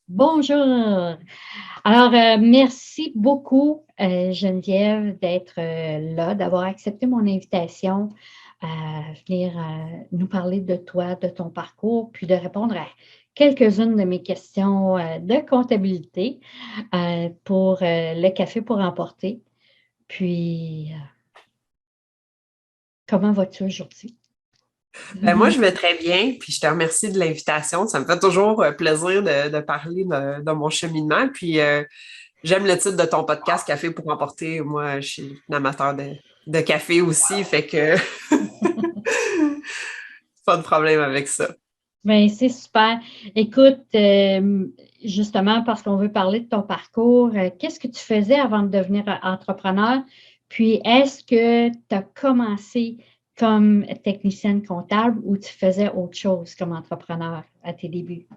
Bonjour. Alors, merci beaucoup, Geneviève, d'être là, d'avoir accepté mon invitation à venir nous parler de toi, de ton parcours, puis de répondre à quelques-unes de mes questions de comptabilité pour le café pour emporter. Puis, comment vas-tu aujourd'hui? Moi, je vais très bien, puis je te remercie de l'invitation. Ça me fait toujours plaisir de parler de mon cheminement. Puis j'aime le titre de ton podcast Café pour emporter. Moi, je suis une amateur de café aussi, fait que pas de problème avec ça. Bien, c'est super. Écoute, justement, parce qu'on veut parler de ton parcours, qu'est-ce que tu faisais avant de devenir entrepreneur? Puis, est-ce que tu as commencé comme technicienne comptable ou tu faisais autre chose comme entrepreneur à tes débuts?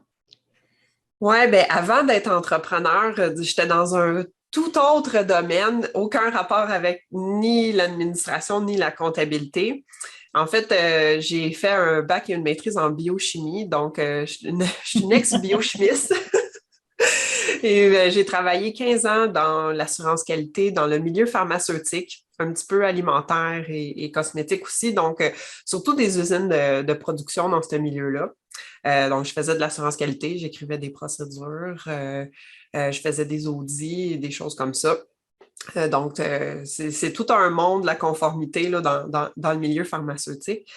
Ouais, ben avant d'être entrepreneur, j'étais dans un tout autre domaine, aucun rapport avec ni l'administration ni la comptabilité. En fait, j'ai fait un bac et une maîtrise en biochimie, donc je suis une ex-biochimiste. Et j'ai travaillé 15 ans dans l'assurance qualité, dans le milieu pharmaceutique, un petit peu alimentaire et cosmétique aussi, donc surtout des usines de production dans ce milieu-là. Donc, je faisais de l'assurance qualité, j'écrivais des procédures, je faisais des audits, des choses comme ça. C'est tout un monde, la conformité là, dans le milieu pharmaceutique.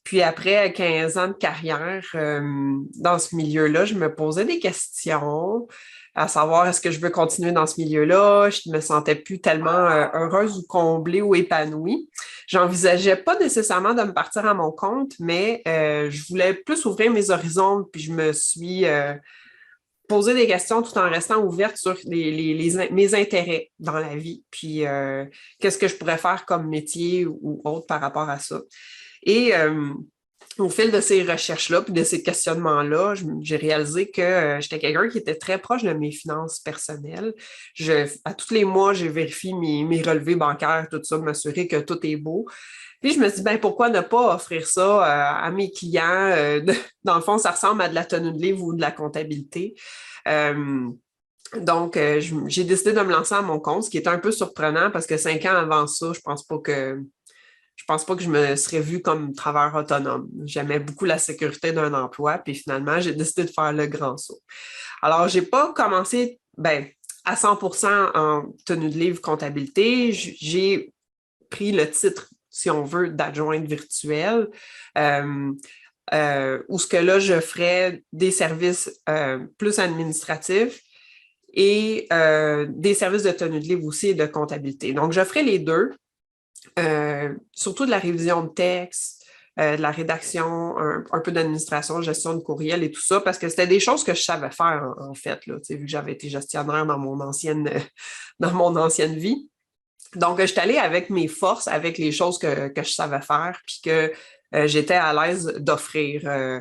Puis après 15 ans de carrière dans ce milieu-là, je me posais des questions à savoir est-ce que je veux continuer dans ce milieu-là? Je ne me sentais plus tellement heureuse ou comblée ou épanouie. J'envisageais pas nécessairement de me partir à mon compte, mais je voulais plus ouvrir mes horizons, puis je me suis posé des questions tout en restant ouverte sur mes intérêts dans la vie, puis qu'est-ce que je pourrais faire comme métier ou autre par rapport à ça. Et au fil de ces recherches-là, puis de ces questionnements-là, j'ai réalisé que j'étais quelqu'un qui était très proche de mes finances personnelles. À tous les mois, je vérifie mes relevés bancaires, tout ça, m'assurer que tout est beau. Puis je me suis dit, ben, pourquoi ne pas offrir ça à mes clients? Dans le fond, ça ressemble à de la tenue de livre ou de la comptabilité. Euh, donc, j'ai décidé de me lancer à mon compte, ce qui était un peu surprenant parce que 5 ans avant ça, je pense pas que je me serais vue comme travailleur autonome. J'aimais beaucoup la sécurité d'un emploi, puis finalement, j'ai décidé de faire le grand saut. Alors, j'ai pas commencé à 100% en tenue de livre comptabilité. J'ai pris le titre, si on veut, d'adjointe virtuelle, euh, où ce que là, je ferais des services plus administratifs et des services de tenue de livre aussi et de comptabilité. Donc, je ferai les deux. Surtout de la révision de texte, de la rédaction, un peu d'administration, gestion de courriel et tout ça, parce que c'était des choses que je savais faire en fait, là, vu que j'avais été gestionnaire dans mon ancienne vie. Donc, je suis allée avec mes forces, avec les choses que je savais faire, puis que j'étais à l'aise d'offrir, euh,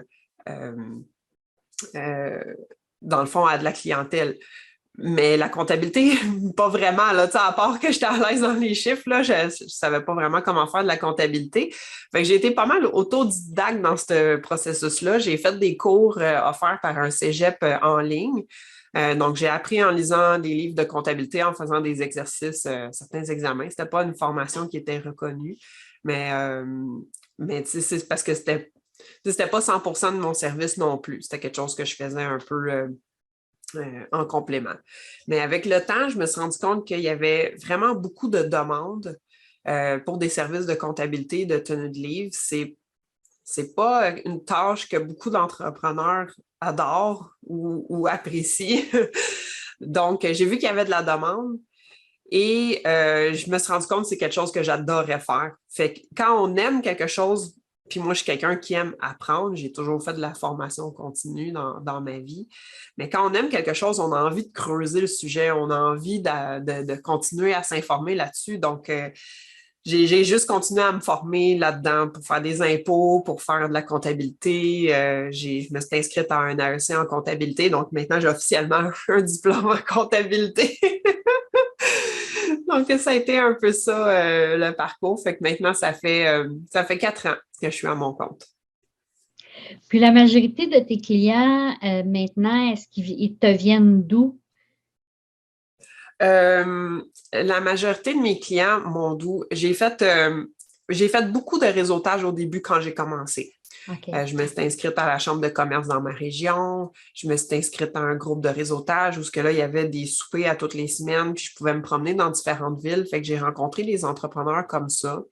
euh, dans le fond, à de la clientèle. Mais la comptabilité, pas vraiment, là, à part que j'étais à l'aise dans les chiffres, là, je ne savais pas vraiment comment faire de la comptabilité. Fait que j'ai été pas mal autodidacte dans ce processus-là. J'ai fait des cours offerts par un cégep en ligne. Donc, j'ai appris en lisant des livres de comptabilité, en faisant des exercices, certains examens. C'était pas une formation qui était reconnue, mais, euh, mais c'est parce que c'était pas 100% de mon service non plus. C'était quelque chose que je faisais un peu en complément. Mais avec le temps, je me suis rendu compte qu'il y avait vraiment beaucoup de demandes pour des services de comptabilité, de tenue de livre. C'est pas une tâche que beaucoup d'entrepreneurs adorent ou apprécient. Donc, j'ai vu qu'il y avait de la demande et je me suis rendu compte que c'est quelque chose que j'adorais faire. Fait que quand on aime quelque chose, puis moi, je suis quelqu'un qui aime apprendre, j'ai toujours fait de la formation continue dans ma vie, mais quand on aime quelque chose, on a envie de creuser le sujet, on a envie de continuer à s'informer là-dessus. Donc, j'ai juste continué à me former là-dedans pour faire des impôts, pour faire de la comptabilité. Je me suis inscrite à un AEC en comptabilité, donc maintenant j'ai officiellement un diplôme en comptabilité. Donc, ça a été un peu ça, le parcours. Fait que maintenant, ça fait 4 ans que je suis à mon compte. Puis la majorité de tes clients, maintenant, est-ce qu'ils te viennent d'où? La majorité de mes clients m'ont d'où? J'ai fait beaucoup de réseautage au début quand j'ai commencé. OK. Je me suis inscrite à la chambre de commerce dans ma région. Je me suis inscrite à un groupe de réseautage où il y avait des soupers à toutes les semaines, puis je pouvais me promener dans différentes villes. Fait que j'ai rencontré des entrepreneurs comme ça.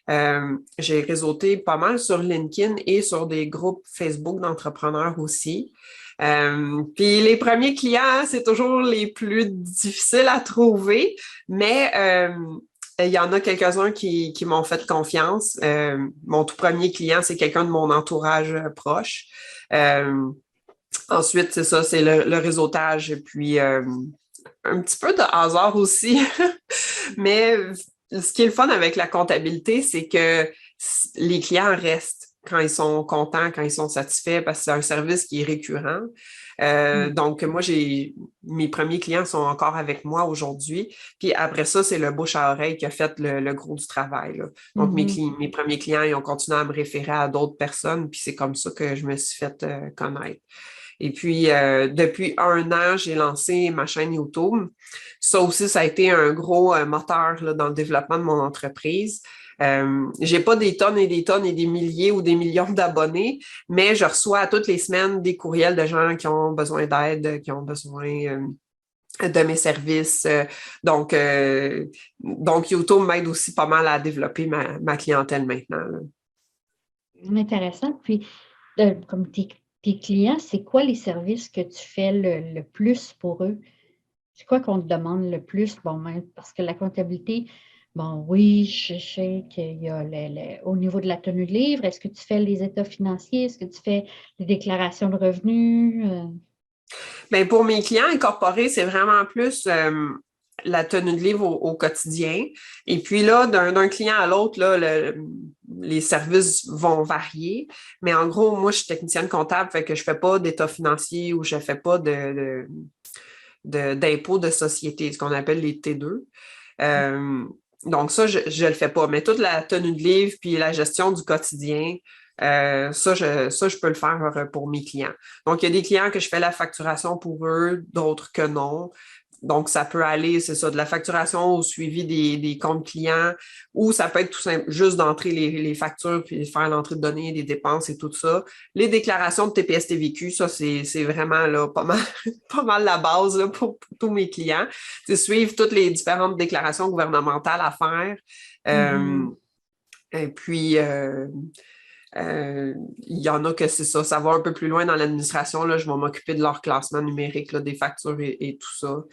J'ai réseauté pas mal sur LinkedIn et sur des groupes Facebook d'entrepreneurs aussi. Puis les premiers clients, hein, c'est toujours les plus difficiles à trouver, mais il y en a quelques-uns qui m'ont fait confiance. Mon tout premier client, c'est quelqu'un de mon entourage proche. Ensuite, c'est ça, c'est le réseautage, puis un petit peu de hasard aussi. Mais ce qui est le fun avec la comptabilité, c'est que les clients restent quand ils sont contents, quand ils sont satisfaits, parce que c'est un service qui est récurrent. Donc, moi, mes premiers clients sont encore avec moi aujourd'hui. Puis après ça, c'est le bouche à oreille qui a fait le gros du travail, là. Donc, mes premiers clients, ils ont continué à me référer à d'autres personnes. Puis c'est comme ça que je me suis fait connaître. Et puis, depuis 1 an, j'ai lancé ma chaîne YouTube. Ça aussi, ça a été un gros moteur là, dans le développement de mon entreprise. J'ai pas des tonnes et des tonnes et des milliers ou des millions d'abonnés, mais je reçois toutes les semaines des courriels de gens qui ont besoin d'aide, qui ont besoin de mes services. Donc, YouTube m'aide aussi pas mal à développer ma clientèle maintenant, là. Intéressant. Puis, comme tes clients, c'est quoi les services que tu fais le plus pour eux? C'est quoi qu'on te demande le plus? Bon, même parce que la comptabilité, bon, oui, je sais qu'il y a au niveau de la tenue de livre, est-ce que tu fais les états financiers? Est-ce que tu fais les déclarations de revenus? Bien, pour mes clients incorporés, c'est vraiment plus la tenue de livre au quotidien. Et puis là, d'un client à l'autre, là, les services vont varier. Mais en gros, moi, je suis technicienne comptable, fait que je fais pas d'état financier ou je fais pas d'impôts de société, ce qu'on appelle les T2. Euh, donc ça, je le fais pas. Mais toute la tenue de livre puis la gestion du quotidien, ça, je peux le faire pour mes clients. Donc, il y a des clients que je fais la facturation pour eux, d'autres que non. Donc, ça peut aller, c'est ça, de la facturation au suivi des comptes clients, ou ça peut être tout simple, juste d'entrer les factures, puis faire l'entrée de données, des dépenses et tout ça. Les déclarations de TPS-TVQ, ça, c'est vraiment là, pas mal, pas mal la base là, pour tous mes clients. C'est suivre toutes les différentes déclarations gouvernementales à faire. Et puis, il y en a que c'est ça, ça va un peu plus loin dans l'administration. Là, je vais m'occuper de leur classement numérique, là, des factures et tout ça.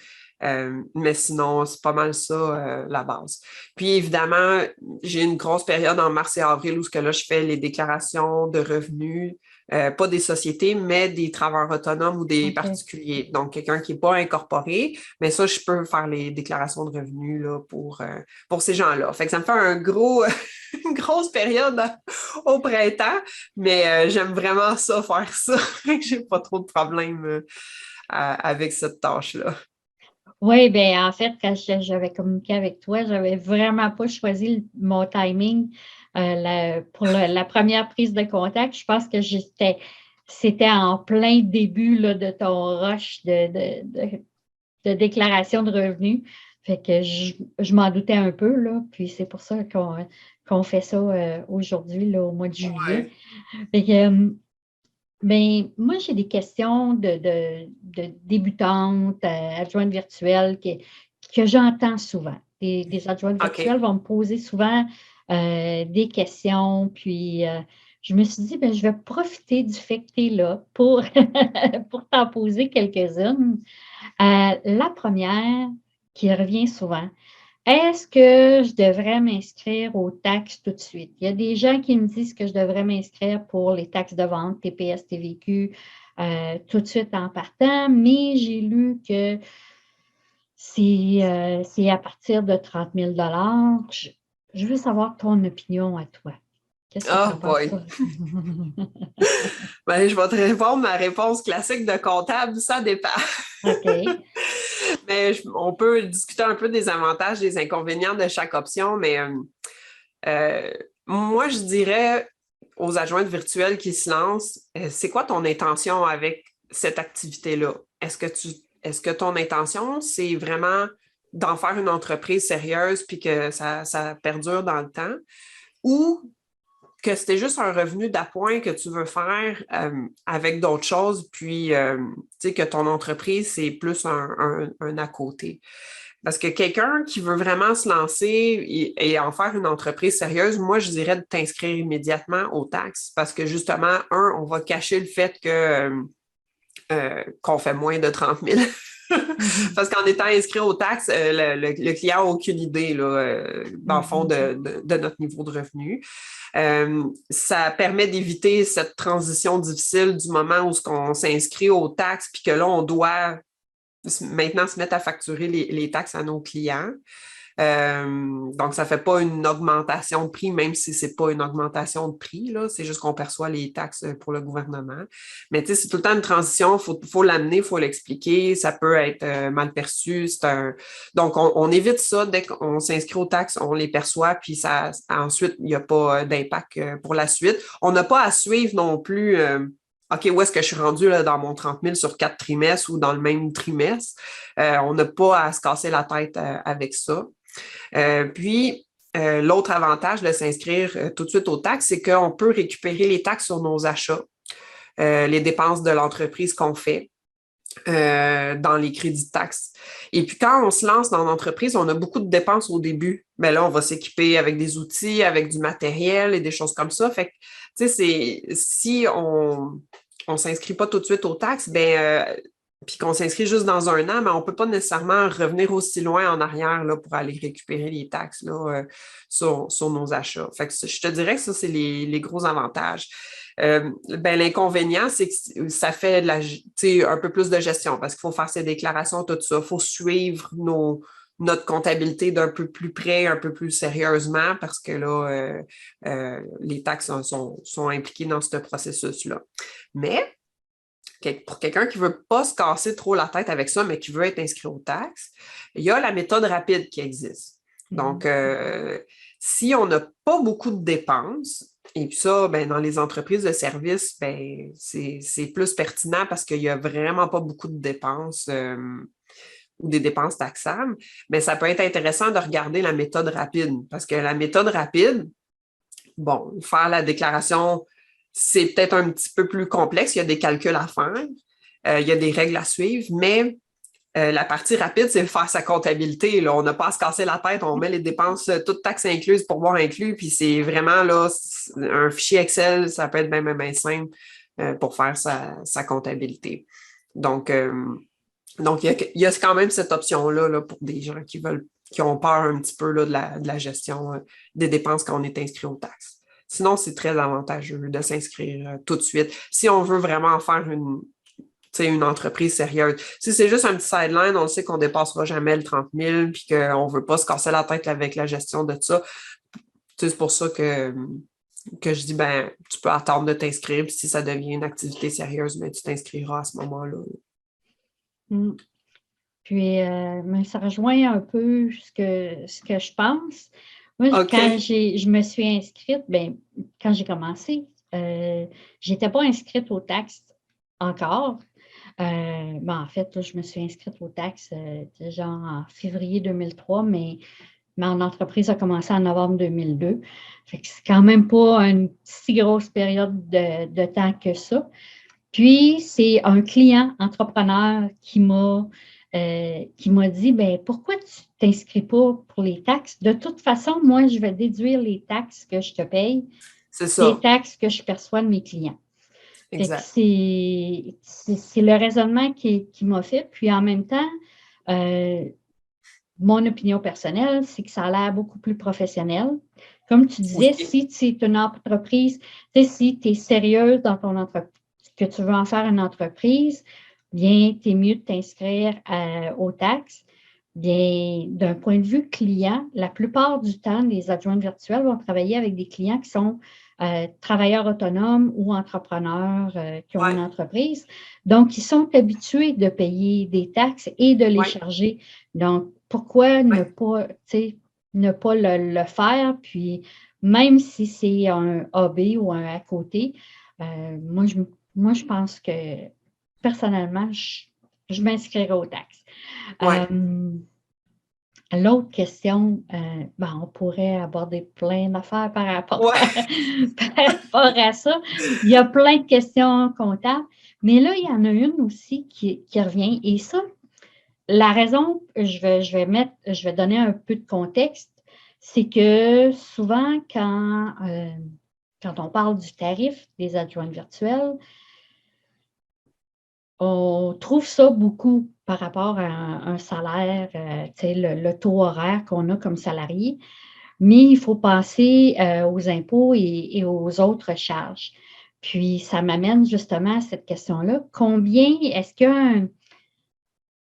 Mais sinon, c'est pas mal ça, la base. Puis évidemment, j'ai une grosse période en mars et avril où ce que là, je fais les déclarations de revenus, pas des sociétés, mais des travailleurs autonomes ou des particuliers. Donc, quelqu'un qui n'est pas incorporé, mais ça, je peux faire les déclarations de revenus là, pour ces gens-là. Fait que ça me fait une grosse période au printemps, mais j'aime vraiment ça, faire ça. J'ai pas trop de problèmes avec cette tâche-là. Oui, bien, en fait, quand j'avais communiqué avec toi, j'avais vraiment pas choisi mon timing pour la première prise de contact. Je pense que c'était en plein début là, de ton rush de déclaration de revenus. Fait que je m'en doutais un peu, là, puis c'est pour ça qu'on fait ça aujourd'hui, là, au mois de juillet. Fait que, ben, moi, j'ai des questions de débutantes, adjointes virtuelles que j'entends souvent. Des adjointes virtuelles OK. vont me poser souvent des questions, puis je me suis dit, ben, je vais profiter du fait que tu es là pour, pour t'en poser quelques-unes. La première qui revient souvent, est-ce que je devrais m'inscrire aux taxes tout de suite? Il y a des gens qui me disent que je devrais m'inscrire pour les taxes de vente, TPS, TVQ, tout de suite en partant, mais j'ai lu que c'est à partir de 30 000 Je veux savoir ton opinion à toi. Qu'est-ce que tu Oh en penses, boy. toi? Ben, je vais te répondre ma réponse classique de comptable, ça dépend. OK. Mais on peut discuter un peu des avantages, des inconvénients de chaque option, mais moi, je dirais aux adjointes virtuelles qui se lancent, c'est quoi ton intention avec cette activité-là? Est-ce que ton intention, c'est vraiment d'en faire une entreprise sérieuse puis que ça perdure dans le temps? Ou que c'était juste un revenu d'appoint que tu veux faire avec d'autres choses, puis tu sais, que ton entreprise, c'est plus un à côté. Parce que quelqu'un qui veut vraiment se lancer et en faire une entreprise sérieuse, moi, je dirais de t'inscrire immédiatement aux taxes. Parce que justement, on va cacher le fait qu'on fait moins de 30 000. Parce qu'en étant inscrit aux taxes, le client n'a aucune idée, là, dans le fond, de notre niveau de revenu. Ça permet d'éviter cette transition difficile du moment où on s'inscrit aux taxes, puis que là, on doit maintenant se mettre à facturer les taxes à nos clients. Donc, ça ne fait pas une augmentation de prix, même si ce n'est pas une augmentation de prix, là, c'est juste qu'on perçoit les taxes pour le gouvernement. Mais tu sais, c'est tout le temps une transition, il faut l'amener, il faut l'expliquer, ça peut être mal perçu. Donc, on évite ça dès qu'on s'inscrit aux taxes, on les perçoit, puis ça, ensuite, il n'y a pas d'impact pour la suite. On n'a pas à suivre non plus. OK, où est-ce que je suis rendue là, dans mon 30 000 sur 4 trimestres ou dans le même trimestre? On n'a pas à se casser la tête avec ça. Puis, l'autre avantage de s'inscrire tout de suite aux taxes, c'est qu'on peut récupérer les taxes sur nos achats, les dépenses de l'entreprise qu'on fait dans les crédits de taxes. Et puis, quand on se lance dans l'entreprise, on a beaucoup de dépenses au début. Mais là, on va s'équiper avec des outils, avec du matériel et des choses comme ça. Fait que, tu sais, si on ne s'inscrit pas tout de suite aux taxes, puis qu'on s'inscrit juste dans un an, mais on ne peut pas nécessairement revenir aussi loin en arrière là, pour aller récupérer les taxes là, sur nos achats. Fait que je te dirais que ça, c'est les gros avantages. L'inconvénient, c'est que ça fait un peu plus de gestion parce qu'il faut faire ses déclarations, tout ça. Il faut suivre notre comptabilité d'un peu plus près, un peu plus sérieusement parce que là, les taxes sont impliquées dans ce processus-là. Mais pour quelqu'un qui ne veut pas se casser trop la tête avec ça, mais qui veut être inscrit aux taxes, il y a la méthode rapide qui existe. Donc, si on n'a pas beaucoup de dépenses, et puis ça, dans les entreprises de services, c'est plus pertinent parce qu'il n'y a vraiment pas beaucoup de dépenses ou des dépenses taxables, mais ça peut être intéressant de regarder la méthode rapide parce que la méthode rapide, bon, faire la déclaration, c'est peut-être un petit peu plus complexe. Il y a des calculs à faire, il y a des règles à suivre, mais la partie rapide, c'est faire sa comptabilité. Là. On n'a pas à se casser la tête, on met les dépenses, toutes taxes incluses, pourboires inclus, puis c'est vraiment là, un fichier Excel, ça peut être bien simple pour faire sa comptabilité. Donc, il y a quand même cette option-là là, pour des gens qui ont peur un petit peu là, de la gestion des dépenses quand on est inscrit aux taxes. Sinon, c'est très avantageux de s'inscrire tout de suite. Si on veut vraiment faire une entreprise sérieuse. Si c'est juste un petit sideline, on sait qu'on ne dépassera jamais le 30 000 puis qu'on ne veut pas se casser la tête avec la gestion de ça. C'est pour ça que je dis, tu peux attendre de t'inscrire puis si ça devient une activité sérieuse, tu t'inscriras à ce moment-là. Puis, ça rejoint un peu ce que je pense. Moi, quand je me suis inscrite, quand j'ai commencé, je n'étais pas inscrite aux taxes encore. En fait, là, je me suis inscrite aux taxes genre en février 2003, mais mon entreprise a commencé en novembre 2002. Fait que c'est quand même pas une si grosse période de temps que ça. Puis, c'est un client entrepreneur qui m'a dit, pourquoi tu ne t'inscris pas pour les taxes? De toute façon, moi, je vais déduire les taxes que je te paye des taxes que je perçois de mes clients. Exact. C'est le raisonnement qui m'a fait. Puis, en même temps, mon opinion personnelle, c'est que ça a l'air beaucoup plus professionnel. Comme tu disais, si tu es une entreprise, si tu es sérieuse dans ton entreprise, que tu veux en faire une entreprise, bien, tu es mieux de t'inscrire aux taxes. Bien, d'un point de vue client, la plupart du temps, les adjointes virtuelles vont travailler avec des clients qui sont travailleurs autonomes ou entrepreneurs qui ont une entreprise. Donc, ils sont habitués de payer des taxes et de les charger. Donc, pourquoi ne pas le faire, puis même si c'est un AB ou un à côté. Moi, je pense que personnellement, je m'inscrirai aux taxes. Ouais. L'autre question, on pourrait aborder plein d'affaires par rapport Ouais. par rapport à ça. Il y a plein de questions comptables, mais là, il y en a une aussi qui revient. Et ça, la raison, je vais donner un peu de contexte, c'est que souvent, quand on parle du tarif des adjointes virtuelles, on trouve ça beaucoup par rapport à un salaire, le taux horaire qu'on a comme salarié, mais il faut penser aux impôts et aux autres charges. Puis, ça m'amène justement à cette question-là. Combien est-ce que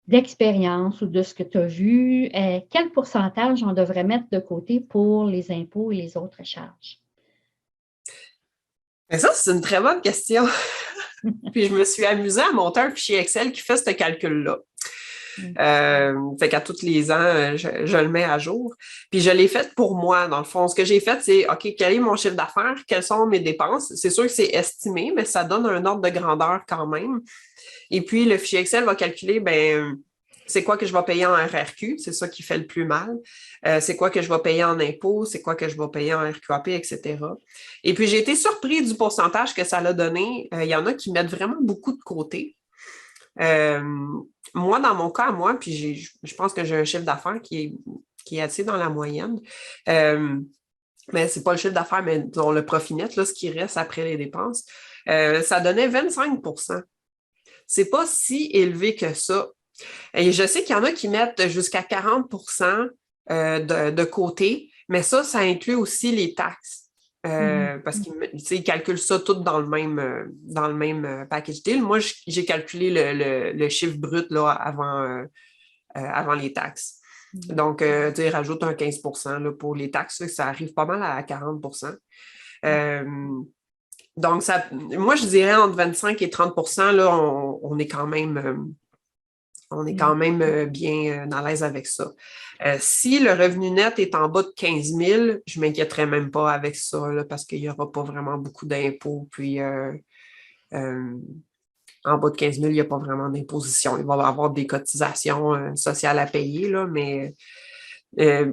d'expérience ou de ce que tu as vu, quel pourcentage on devrait mettre de côté pour les impôts et les autres charges? Mais ça, c'est une très bonne question. Puis je me suis amusée à monter un fichier Excel qui fait ce calcul-là. Fait qu'à tous les ans, je le mets à jour. Puis je l'ai fait pour moi, dans le fond. Ce que j'ai fait, c'est, OK, quel est mon chiffre d'affaires? Quelles sont mes dépenses? C'est sûr que c'est estimé, mais ça donne un ordre de grandeur quand même. Et puis, le fichier Excel va calculer, c'est quoi que je vais payer en RRQ? C'est ça qui fait le plus mal. C'est quoi que je vais payer en impôts? C'est quoi que je vais payer en RQAP, etc. Et puis, j'ai été surpris du pourcentage que ça a donné. Il y en a qui mettent vraiment beaucoup de côté. Moi, dans mon cas, puis je pense que j'ai un chiffre d'affaires qui est assez dans la moyenne. Mais c'est pas le chiffre d'affaires, mais disons le profit net, là, ce qui reste après les dépenses. Ça donnait 25%. C'est pas si élevé que ça. Et je sais qu'il y en a qui mettent jusqu'à 40% de côté, mais ça inclut aussi les taxes. Parce qu'ils calculent ça tout dans le même package deal. Moi, j'ai calculé le chiffre brut là, avant les taxes. Donc, tu rajoutes un 15% là, pour les taxes, ça arrive pas mal à 40%. Donc, moi, je dirais entre 25 et 30%, là, on est quand même bien à l'aise avec ça. Si le revenu net est en bas de 15 000, je ne m'inquiéterais même pas avec ça, là, parce qu'il n'y aura pas vraiment beaucoup d'impôts. Puis, en bas de 15 000, il n'y a pas vraiment d'imposition. Il va y avoir des cotisations sociales à payer, là, mais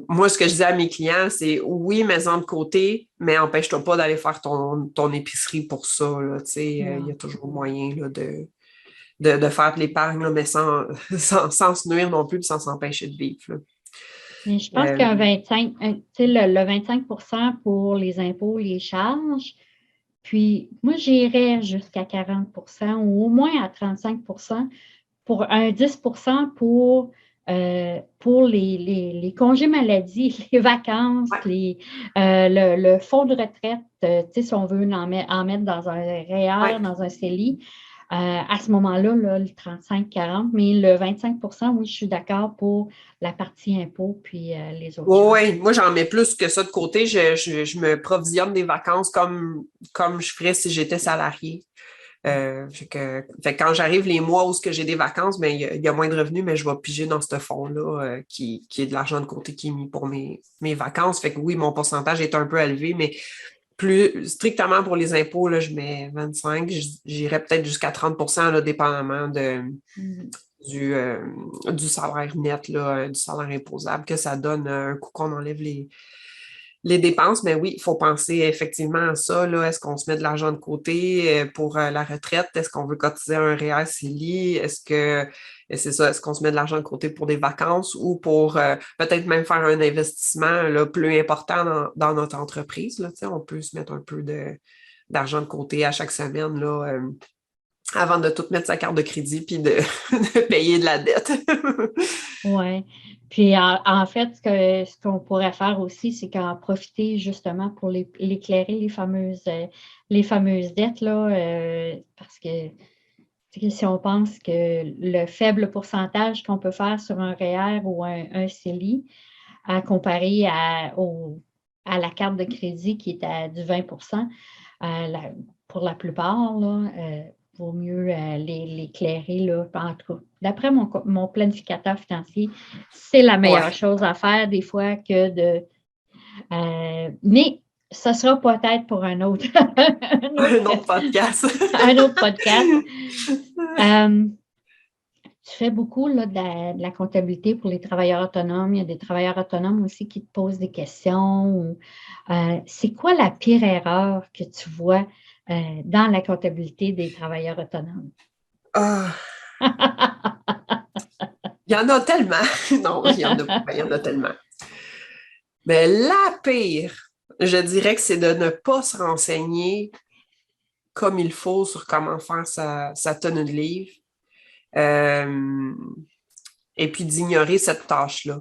moi, ce que je dis à mes clients, c'est oui, mets-en de côté, mais empêche-toi pas d'aller faire ton épicerie pour ça. Il y a toujours moyen là, de faire de l'épargne, là, mais sans se nuire non plus, sans s'empêcher de vivre. Là. Mais je pense qu'un 25, le 25% pour les impôts, les charges, puis moi, j'irais jusqu'à 40% ou au moins à 35% pour un 10% pour les congés maladie, les vacances, Ouais. le fonds de retraite, si on veut en mettre dans un REER, Ouais. dans un CELI, à ce moment-là, là, le 35-40, mais le 25%, oui, je suis d'accord pour la partie impôt puis les autres charges. Oui, moi j'en mets plus que ça de côté. Je me provisionne des vacances comme je ferais si j'étais salarié. Fait que quand j'arrive les mois où j'ai des vacances, il y a moins de revenus, mais je vais piger dans ce fonds-là qui est de l'argent de côté qui est mis pour mes vacances. Fait que oui, mon pourcentage est un peu élevé, mais plus strictement pour les impôts, là, je mets 25. J'irais peut-être jusqu'à 30%, là, dépendamment du salaire net, là, du salaire imposable, que ça donne un coup qu'on enlève les dépenses. Mais oui, il faut penser effectivement à ça. Là. Est-ce qu'on se met de l'argent de côté pour la retraite? Est-ce qu'on veut cotiser un REER CELI? C'est ça, est-ce qu'on se met de l'argent de côté pour des vacances ou pour peut-être même faire un investissement là, plus important dans notre entreprise? Là, on peut se mettre un peu d'argent de côté à chaque semaine là, avant de tout mettre sa carte de crédit puis de payer de la dette. Oui. Puis en fait, ce qu'on pourrait faire aussi, c'est qu'en profiter justement pour l'éclairer, les fameuses dettes, là, parce que si on pense que le faible pourcentage qu'on peut faire sur un REER ou un CELI, à comparer à la carte de crédit qui est à du 20%, pour la plupart, là, vaut mieux l'éclairer. Là. En tout cas, d'après mon planificateur financier, c'est la meilleure Ouais. chose à faire des fois que mais ça sera peut-être pour un autre, Un autre podcast. un autre podcast. Tu fais beaucoup là, de la comptabilité pour les travailleurs autonomes. Il y a des travailleurs autonomes aussi qui te posent des questions. C'est quoi la pire erreur que tu vois dans la comptabilité des travailleurs autonomes? Ah, il y en a tellement. Non, il y en a, il y en a tellement. Mais la pire, je dirais que c'est de ne pas se renseigner comme il faut sur comment faire sa tenue de livre. Et puis d'ignorer cette tâche-là.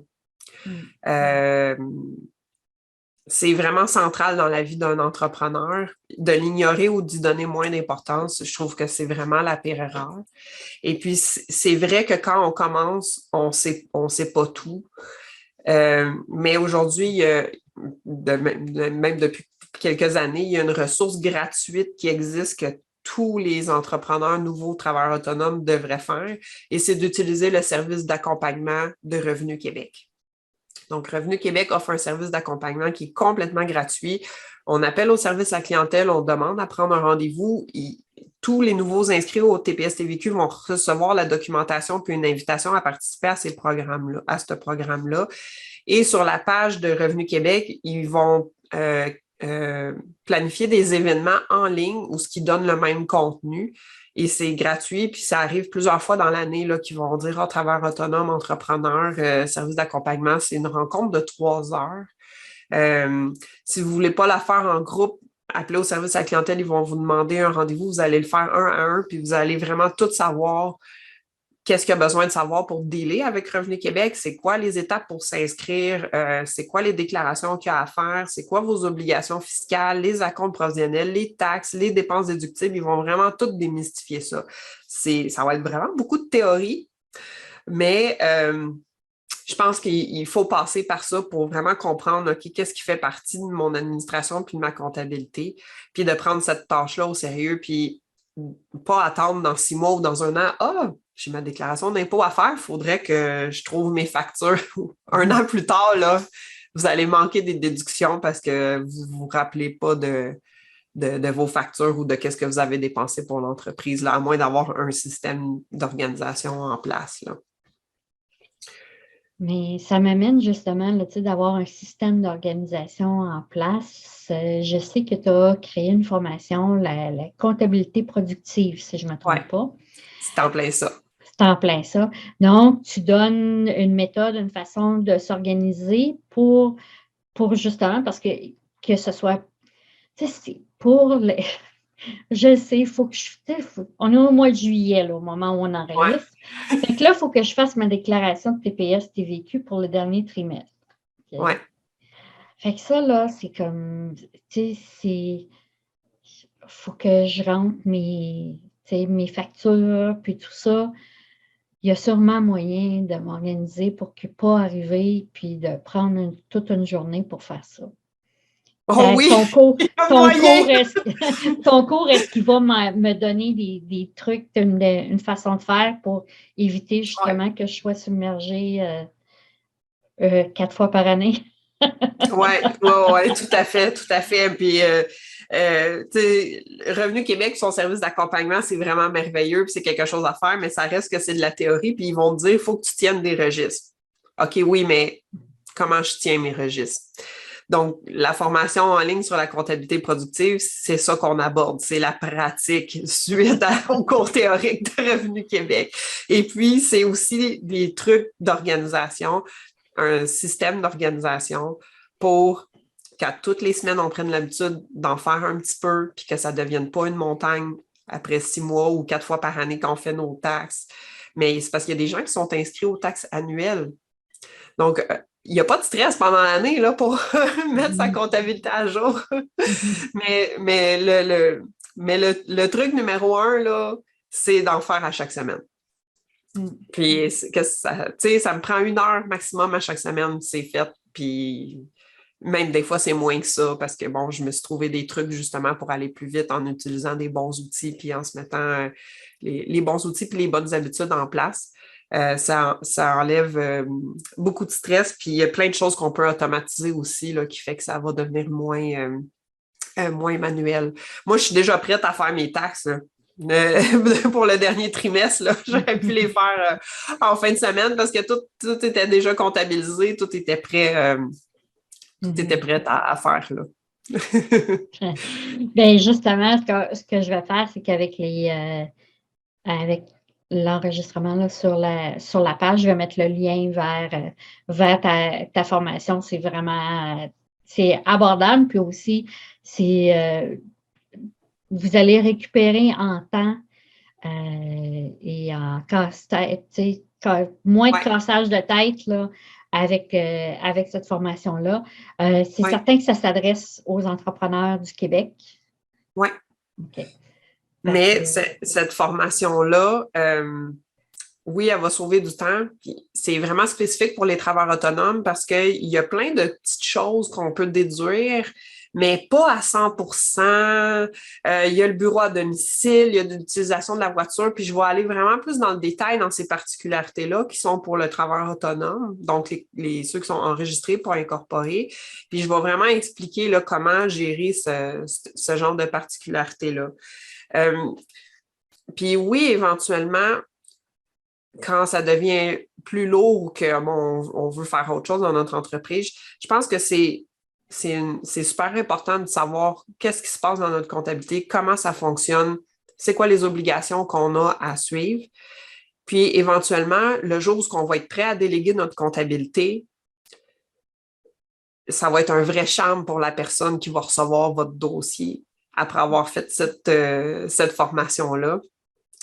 Euh, c'est vraiment central dans la vie d'un entrepreneur. De l'ignorer ou d'y donner moins d'importance, je trouve que c'est vraiment la pire erreur. Et puis, c'est vrai que quand on commence, on sait pas tout. Mais aujourd'hui, même depuis quelques années, il y a une ressource gratuite qui existe que tous les entrepreneurs nouveaux travailleurs autonomes devraient faire, et c'est d'utiliser le service d'accompagnement de Revenu Québec. Donc, Revenu Québec offre un service d'accompagnement qui est complètement gratuit. On appelle au service à clientèle, on demande à prendre un rendez-vous. Tous les nouveaux inscrits au TPS-TVQ vont recevoir la documentation puis une invitation à participer à ce programme-là. Et sur la page de Revenu Québec, ils vont planifier des événements en ligne où ce qui donne le même contenu. Et c'est gratuit, puis ça arrive plusieurs fois dans l'année là, qu'ils vont dire à travers autonome, entrepreneur, service d'accompagnement, c'est une rencontre de 3 heures. Si vous ne voulez pas la faire en groupe, appelez au service à la clientèle, ils vont vous demander un rendez-vous, vous allez le faire un à un, puis vous allez vraiment tout savoir qu'est-ce qu'il y a besoin de savoir pour dealer avec Revenu Québec, c'est quoi les étapes pour s'inscrire, c'est quoi les déclarations qu'il y a à faire, c'est quoi vos obligations fiscales, les acomptes provisionnels, les taxes, les dépenses déductibles, ils vont vraiment tout démystifier ça. Ça va être vraiment beaucoup de théorie, mais je pense qu'il faut passer par ça pour vraiment comprendre, OK, qu'est-ce qui fait partie de mon administration puis de ma comptabilité, puis de prendre cette tâche-là au sérieux, puis pas attendre dans 6 mois ou dans un an, j'ai ma déclaration d'impôt à faire, il faudrait que je trouve mes factures. Un an plus tard, là, vous allez manquer des déductions parce que vous ne vous rappelez pas de vos factures ou de qu'est-ce que vous avez dépensé pour l'entreprise, là, à moins d'avoir un système d'organisation en place, là. Mais ça m'amène justement là, d'avoir un système d'organisation en place. Je sais que tu as créé une formation, la comptabilité productive, si je ne me trompe pas. C'est en plein ça. C'est en plein ça. Donc, tu donnes une méthode, une façon de s'organiser pour justement, parce que ce soit, pour les... Je sais, il faut que on est au mois de juillet, là, au moment où on enregistre. Fait que là, il faut que je fasse ma déclaration de TPS-TVQ pour le dernier trimestre. Okay? Ouais. Fait que ça, là, c'est comme, il faut que je rentre mes factures, puis tout ça. Il y a sûrement moyen de m'organiser pour ne pas arriver, puis de prendre toute une journée pour faire ça. Oh oui! Ton cours, est-ce qu'il va me donner des trucs, une façon de faire pour éviter justement que je sois submergée 4 fois par année? Oui, tout à fait, tout à fait. Puis, Revenu Québec, son service d'accompagnement, c'est vraiment merveilleux, puis c'est quelque chose à faire, mais ça reste que c'est de la théorie, puis ils vont te dire, il faut que tu tiennes des registres. OK, oui, mais comment je tiens mes registres? Donc, la formation en ligne sur la comptabilité productive, c'est ça qu'on aborde, c'est la pratique suite au cours théorique de Revenu Québec. Et puis, c'est aussi des trucs d'organisation, un système d'organisation pour qu'à toutes les semaines, on prenne l'habitude d'en faire un petit peu, puis que ça ne devienne pas une montagne après 6 mois ou 4 fois par année qu'on fait nos taxes. Mais c'est parce qu'il y a des gens qui sont inscrits aux taxes annuelles. Donc, il n'y a pas de stress pendant l'année là, pour mettre sa comptabilité à jour. mais le truc numéro 1, là, c'est d'en faire à chaque semaine. Puis, ça me prend 1 heure maximum à chaque semaine, c'est fait. Puis, même des fois, c'est moins que ça parce que, bon, je me suis trouvé des trucs justement pour aller plus vite en utilisant des bons outils puis en se mettant les bons outils puis les bonnes habitudes en place. Ça enlève beaucoup de stress, puis il y a plein de choses qu'on peut automatiser aussi là, qui fait que ça va devenir moins moins manuel. Moi, je suis déjà prête à faire mes taxes, là. Pour le dernier trimestre, là, j'aurais pu les faire en fin de semaine parce que tout était déjà comptabilisé, tout était prêt à faire, là. Bien, justement, ce que je vais faire, c'est qu'avec avec l'enregistrement là, sur la page, je vais mettre le lien vers ta formation. C'est vraiment c'est abordable, puis aussi, vous allez récupérer en temps et en casse-tête, moins de cassage de tête là, avec cette formation-là. C'est certain que ça s'adresse aux entrepreneurs du Québec. Oui. OK. Mais cette formation-là, oui, elle va sauver du temps. Puis c'est vraiment spécifique pour les travailleurs autonomes parce qu'il y a plein de petites choses qu'on peut déduire, mais pas à 100%. Il y a le bureau à domicile, il y a l'utilisation de la voiture, puis je vais aller vraiment plus dans le détail dans ces particularités-là qui sont pour le travailleur autonome, donc ceux qui sont enregistrés pour incorporer. Puis je vais vraiment expliquer là, comment gérer ce genre de particularités-là. Puis oui, éventuellement, quand ça devient plus lourd ou qu'on veut faire autre chose dans notre entreprise, je pense que c'est super important de savoir qu'est-ce qui se passe dans notre comptabilité, comment ça fonctionne, c'est quoi les obligations qu'on a à suivre. Puis éventuellement, le jour où on va être prêt à déléguer notre comptabilité, ça va être un vrai charme pour la personne qui va recevoir votre dossier après avoir fait cette formation-là.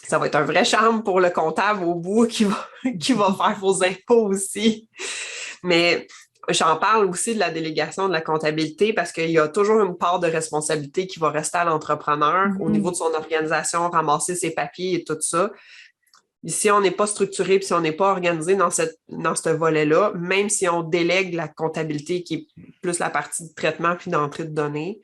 Ça va être un vrai charme pour le comptable au bout qui va faire vos impôts aussi. Mais j'en parle aussi de la délégation de la comptabilité parce qu'il y a toujours une part de responsabilité qui va rester à l'entrepreneur au niveau de son organisation, ramasser ses papiers et tout ça. Si on n'est pas structuré et si on n'est pas organisé dans ce volet-là, même si on délègue la comptabilité qui est plus la partie de traitement puis d'entrée de données,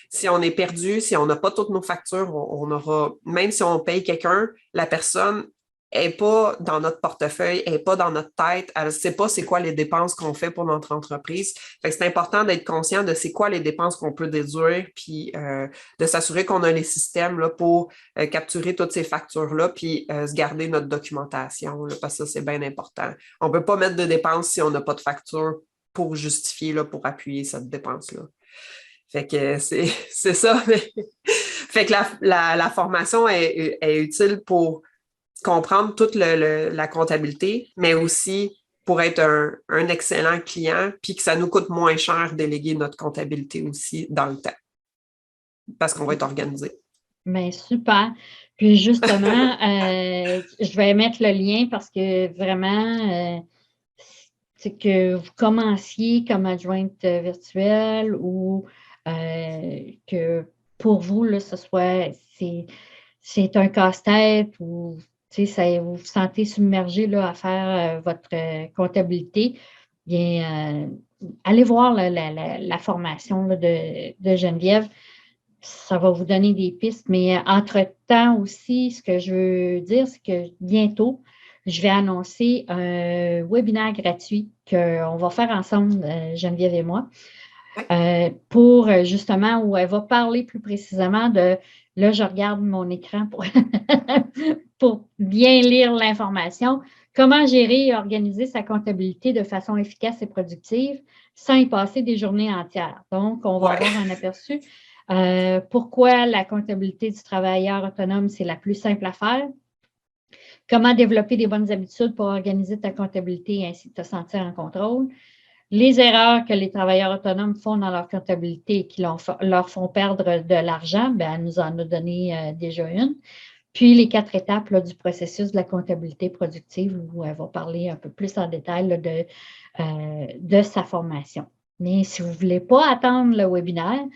si on est perdu, si on n'a pas toutes nos factures, on aura, même si on paye quelqu'un, la personne n'est pas dans notre portefeuille, n'est pas dans notre tête, elle ne sait pas c'est quoi les dépenses qu'on fait pour notre entreprise. Fait que c'est important d'être conscient de c'est quoi les dépenses qu'on peut déduire, puis de s'assurer qu'on a les systèmes là, pour capturer toutes ces factures-là, puis se garder notre documentation, là, parce que ça, c'est bien important. On ne peut pas mettre de dépenses si on n'a pas de facture pour justifier, là, pour appuyer cette dépense-là. Fait que c'est ça. Fait que la formation est utile pour comprendre toute la comptabilité, mais aussi pour être un excellent client, puis que ça nous coûte moins cher déléguer notre comptabilité aussi dans le temps, parce qu'on va être organisé. Bien, super. Puis justement, je vais mettre le lien parce que vraiment, c'est que vous commenciez comme adjointe virtuelle ou que pour vous, là, c'est un casse-tête ou vous vous sentez submergé là, à faire votre comptabilité, bien, allez voir la formation là, de Geneviève. Ça va vous donner des pistes, mais entre-temps aussi, ce que je veux dire, c'est que bientôt, je vais annoncer un webinaire gratuit qu'on va faire ensemble, Geneviève et moi, pour justement où elle va parler plus précisément là, je regarde mon écran pour bien lire l'information, comment gérer et organiser sa comptabilité de façon efficace et productive sans y passer des journées entières. Donc, on va avoir un aperçu. Pourquoi la comptabilité du travailleur autonome, c'est la plus simple à faire? Comment développer des bonnes habitudes pour organiser ta comptabilité et ainsi te sentir en contrôle? Les erreurs que les travailleurs autonomes font dans leur comptabilité et qui leur font perdre de l'argent, bien, elle nous en a donné déjà une. Puis les 4 étapes là, du processus de la comptabilité productive où elle va parler un peu plus en détail là, de sa formation. Mais si vous ne voulez pas attendre le webinaire,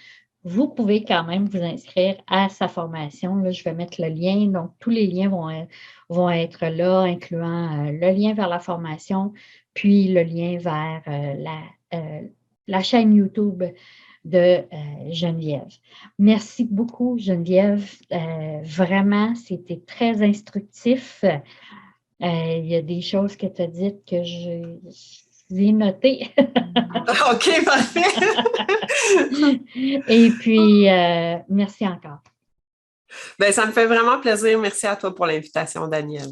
vous pouvez quand même vous inscrire à sa formation. Là, je vais mettre le lien. Donc, tous les liens vont être là, incluant le lien vers la formation, puis le lien vers la chaîne YouTube de Geneviève. Merci beaucoup, Geneviève. Vraiment, c'était très instructif. Il y a des choses que tu as dites que j'ai noté. OK, parfait. Et puis, merci encore. Ben, ça me fait vraiment plaisir. Merci à toi pour l'invitation, Danielle.